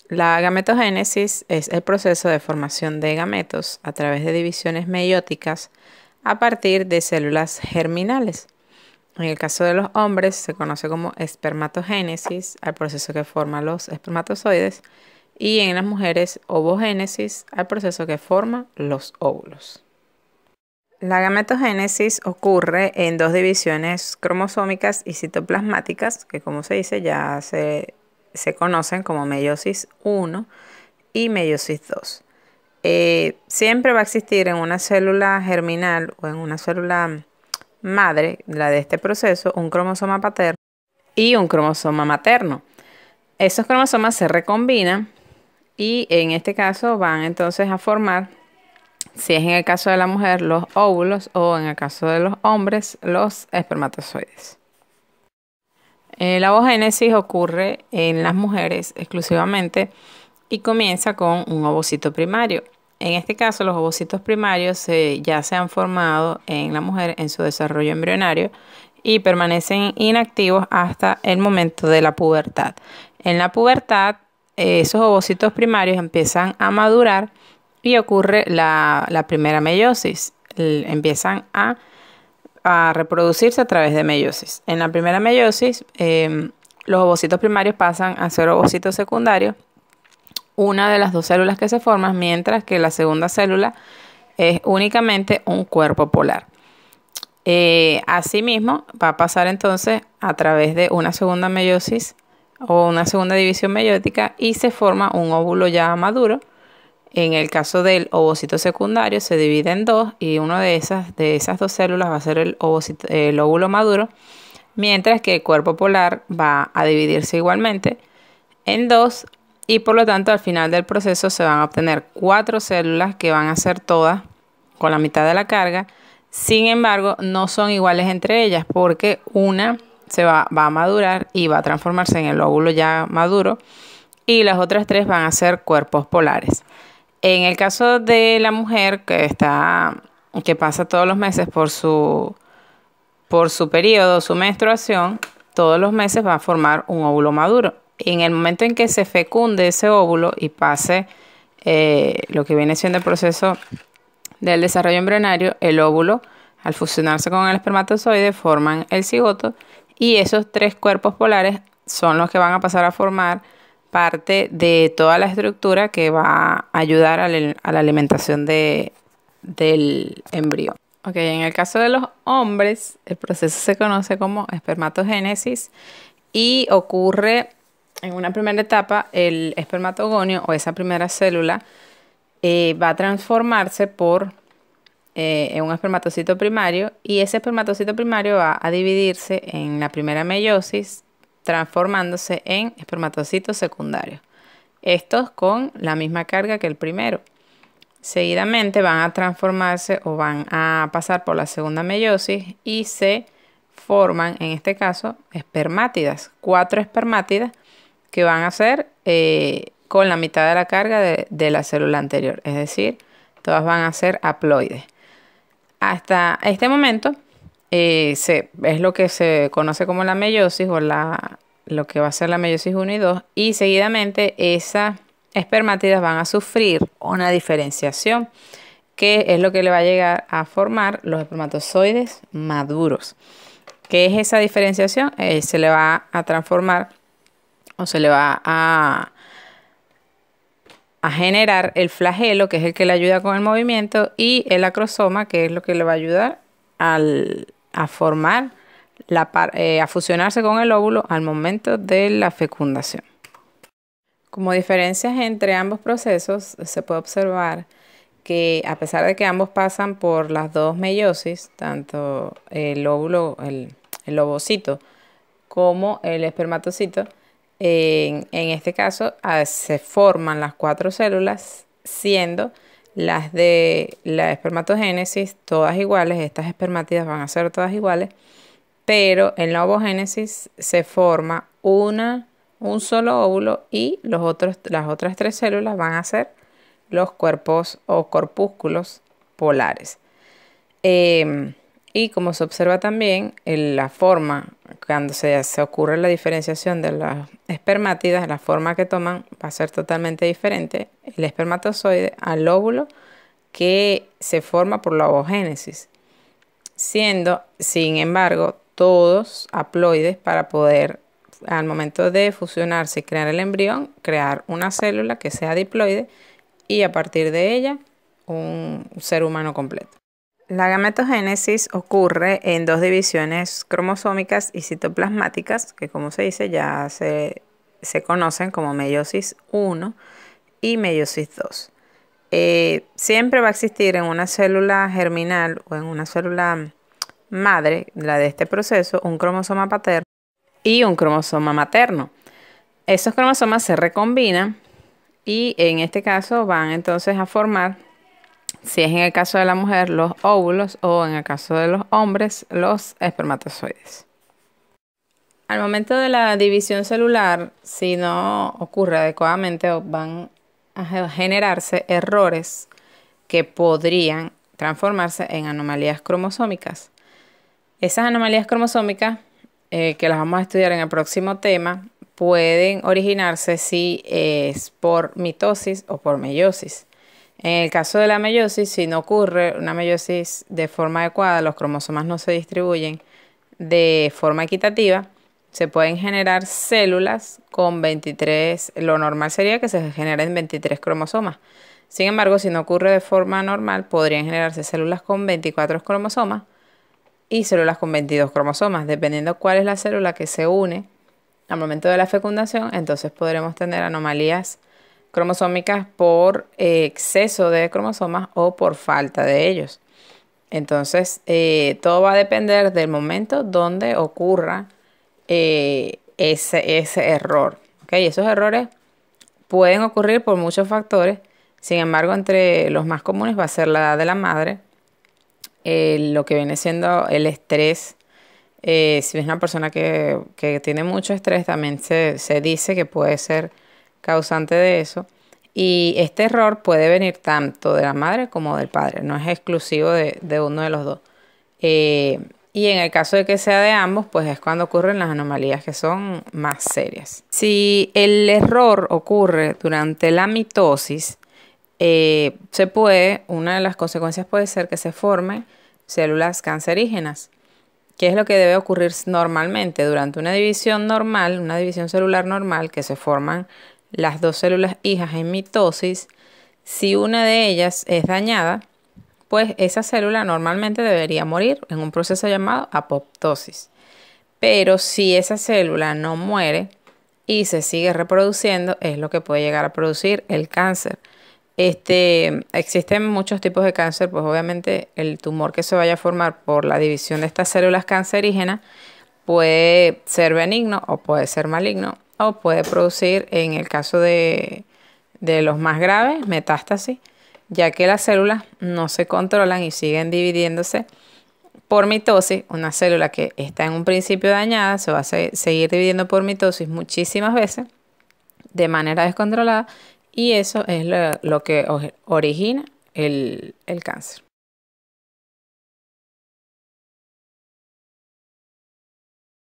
La gametogénesis es el proceso de formación de gametos a través de divisiones meióticas a partir de células germinales. En el caso de los hombres se conoce como espermatogénesis al proceso que forma los espermatozoides y en las mujeres ovogénesis al proceso que forma los óvulos. La gametogénesis ocurre en dos divisiones cromosómicas y citoplasmáticas que, como se dice, ya se conocen como meiosis 1 y meiosis 2. Siempre va a existir en una célula germinal o en una célula madre, la de este proceso, un cromosoma paterno y un cromosoma materno. Esos cromosomas se recombinan y en este caso van entonces a formar, si es en el caso de la mujer, los óvulos o en el caso de los hombres, los espermatozoides. La ovogénesis ocurre en las mujeres exclusivamente y comienza con un ovocito primario. En este caso, los ovocitos primarios ya se han formado en la mujer en su desarrollo embrionario y permanecen inactivos hasta el momento de la pubertad. En la pubertad, esos ovocitos primarios empiezan a madurar y ocurre la primera meiosis. Empiezan a reproducirse a través de meiosis. En la primera meiosis, los ovocitos primarios pasan a ser ovocitos secundarios, una de las dos células que se forman, mientras que la segunda célula es únicamente un cuerpo polar. Asimismo, va a pasar entonces a través de una segunda meiosis o una segunda división meiótica y se forma un óvulo ya maduro. En el caso del ovocito secundario se divide en dos y una de esas dos células va a ser el óvulo maduro, mientras que el cuerpo polar va a dividirse igualmente en dos y por lo tanto al final del proceso se van a obtener 4 células que van a ser todas con la mitad de la carga. Sin embargo, no son iguales entre ellas porque una va a madurar y va a transformarse en el óvulo ya maduro y las otras 3 van a ser cuerpos polares. En el caso de la mujer que pasa todos los meses por su periodo, su menstruación, todos los meses va a formar un óvulo maduro. En el momento en que se fecunde ese óvulo y pase lo que viene siendo el proceso del desarrollo embrionario, el óvulo, al fusionarse con el espermatozoide, forman el cigoto y esos 3 cuerpos polares son los que van a pasar a formar parte de toda la estructura que va a ayudar a la alimentación del embrión. Okay, en el caso de los hombres, el proceso se conoce como espermatogénesis y ocurre en una primera etapa. El espermatogonio o esa primera célula va a transformarse en un espermatocito primario y ese espermatocito primario va a dividirse en la primera meiosis, transformándose en espermatocitos secundarios. Estos con la misma carga que el primero. Seguidamente van a transformarse o van a pasar por la segunda meiosis y se forman, en este caso, espermátidas. 4 espermátidas que van a ser con la mitad de la carga de la célula anterior. Es decir, todas van a ser haploides. Hasta este momento es lo que se conoce como la meiosis o lo que va a ser la meiosis 1 y 2 y seguidamente esas espermátidas van a sufrir una diferenciación que es lo que le va a llegar a formar los espermatozoides maduros. ¿Qué es esa diferenciación? Se le va a transformar o se le va a generar el flagelo, que es el que le ayuda con el movimiento, y el acrosoma, que es lo que le va a ayudar a formar, a fusionarse con el óvulo al momento de la fecundación. Como diferencias entre ambos procesos, se puede observar que a pesar de que ambos pasan por las dos meiosis, tanto el óvulo, el ovocito, como el espermatocito, en este caso se forman las 4 células, siendo las de la espermatogénesis todas iguales. Estas espermátidas van a ser todas iguales, pero en la ovogénesis se forma un solo óvulo y las otras 3 células van a ser los cuerpos o corpúsculos polares. Y como se observa también, la forma, cuando se ocurre la diferenciación de las espermátidas, la forma que toman va a ser totalmente diferente el espermatozoide al óvulo que se forma por la ovogénesis, siendo, sin embargo, todos haploides para poder, al momento de fusionarse y crear el embrión, crear una célula que sea diploide y a partir de ella un ser humano completo. La gametogénesis ocurre en dos divisiones cromosómicas y citoplasmáticas, que como se dice ya se conocen como meiosis 1 y meiosis 2. Siempre va a existir en una célula germinal o en una célula madre, la de este proceso, un cromosoma paterno y un cromosoma materno. Esos cromosomas se recombinan y en este caso van entonces a formar, si es en el caso de la mujer, los óvulos o en el caso de los hombres, los espermatozoides. Al momento de la división celular, si no ocurre adecuadamente, van a generarse errores que podrían transformarse en anomalías cromosómicas. Esas anomalías cromosómicas, que las vamos a estudiar en el próximo tema, pueden originarse si es por mitosis o por meiosis. En el caso de la meiosis, si no ocurre una meiosis de forma adecuada, los cromosomas no se distribuyen de forma equitativa, se pueden generar células con 23, lo normal sería que se generen 23 cromosomas. Sin embargo, si no ocurre de forma normal, podrían generarse células con 24 cromosomas y células con 22 cromosomas. Dependiendo cuál es la célula que se une al momento de la fecundación, entonces podremos tener anomalías cromosómicas por exceso de cromosomas o por falta de ellos. Entonces, todo va a depender del momento donde ocurra ese error. ¿Okay? Esos errores pueden ocurrir por muchos factores. Sin embargo, entre los más comunes va a ser la edad de la madre, lo que viene siendo el estrés. Si es una persona que tiene mucho estrés, también se dice que puede ser causante de eso. Y este error puede venir tanto de la madre como del padre, no es exclusivo de uno de los dos. Y en el caso de que sea de ambos, pues es cuando ocurren las anomalías que son más serias. Si el error ocurre durante la mitosis, una de las consecuencias puede ser que se formen células cancerígenas. ¿Qué es lo que debe ocurrir normalmente? Durante una división normal, una división celular normal, que se forman las dos células hijas en mitosis, si una de ellas es dañada, pues esa célula normalmente debería morir en un proceso llamado apoptosis. Pero si esa célula no muere y se sigue reproduciendo, es lo que puede llegar a producir el cáncer. Existen muchos tipos de cáncer, pues obviamente el tumor que se vaya a formar por la división de estas células cancerígenas puede ser benigno o puede ser maligno o puede producir, en el caso de los más graves, metástasis, ya que las células no se controlan y siguen dividiéndose por mitosis. Una célula que está en un principio dañada se va a seguir dividiendo por mitosis muchísimas veces de manera descontrolada y eso es lo que origina el cáncer.